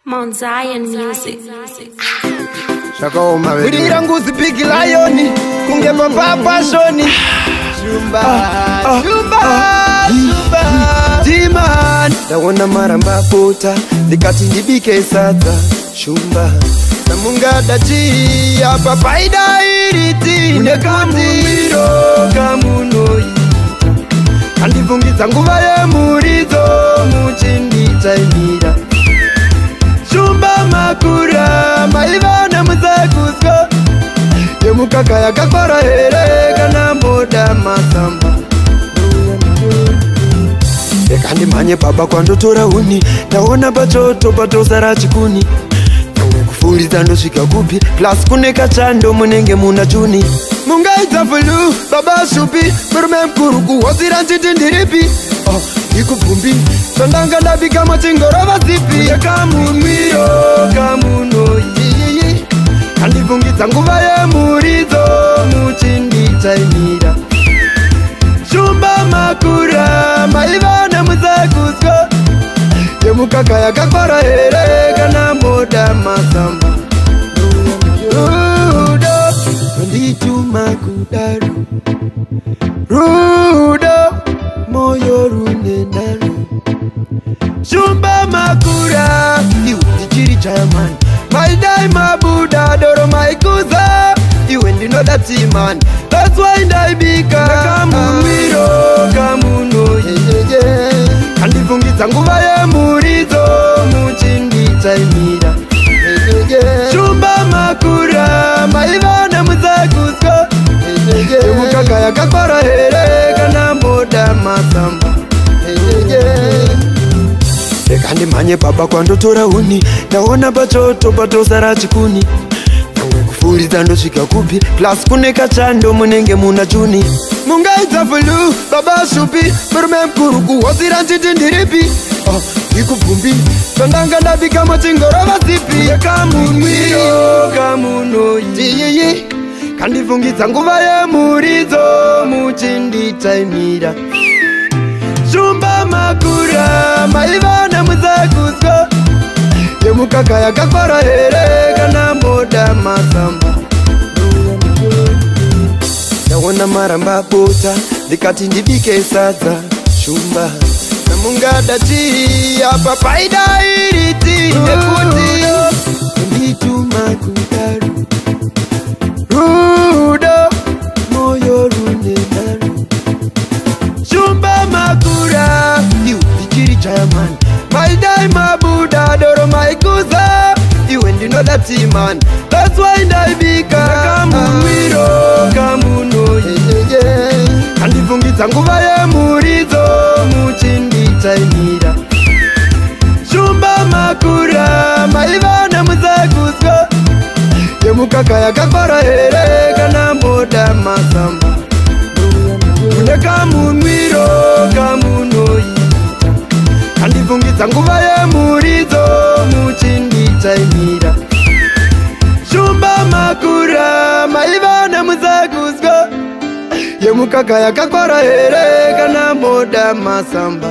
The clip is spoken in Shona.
Mount Zion Music. Shakaoma Udira nguzi big lion kunge papa passion Shumba Diman Dawona maramba pota Dikati ndibike sata Shumba Namunga daji Apa paida iriti Unekamuiro Kamunoi Andivungisa nguva ye murizo Muchindi taimira Shumba makura Maivana muzakusko Yemukaka yakakora here Kana moda masamba Ekandi manye baba kwa ndotora uni Naona bachoto batosara chikuni Nange kufuliza ndo shika kupi Plus kuneka chando munenge muna chuni Munga itafulu baba shupi Murume mkuruku wazira njiti ndiripi Iku pumbi Sandanga ndabi kama chingoro vasipi Kamunwiro kamuno Andivungisa nguva ye murizo Muchindi taimira Shumba makura Maivana muzakusko Yemukaka yakakora here Kana moda masamba Rudo Ndichuma kudaru Rudo Moyo runenaru Shumba makura Iwe ndichiri chayaman Maidai mabuda Doro maikuza Iwe ndino dati man That's why ndaibika Kamunwiro Kamuno Andivungisa nguva ye murizo Muchindi taimira Shumba makura Maivana muzakusko Yemukaka yakakora here Kana moda masamba Ekandi manye baba kwa ndotora uni Naona bachoto batosara chikuni Nange kufuliza ndo shika kupi Plus kuneka chando munenge muna chuni Munga itafulu baba shupi Murume mkuruku wazira njiti ndiripi Iku pumbi Sandanga ndabi kama chingoro vasipi Kamunwiro kamuno Kandivungisa nguva ye murizo Muchindi taimira Shumba makura Maivana muzakusko Yemukaka yakakora here Kana moda masamba Dawona maramba pota Dikati ndibike sata Shumba Namunga daji Apa paida iriti Nekuti Ndituma kudaru Rudo Moyo runenaru Shumba makura Iwe ndichiri chayaman Maidai mabuda Doro maikuza Iwe ndino dati man That's why ndaibika Kamunwiro Kamuno Andivungisa nguva ye murizo Muchindi taimira Shumba makura Maivana muzakusko Yemukaka yakakora here Kana moda masamba Unekamunwiro Kamuno Andivungisa nguva ye murizo Muchindi taimira Shumba makura Maivana muzakusko Yemukaka yakakora here Kana moda masamba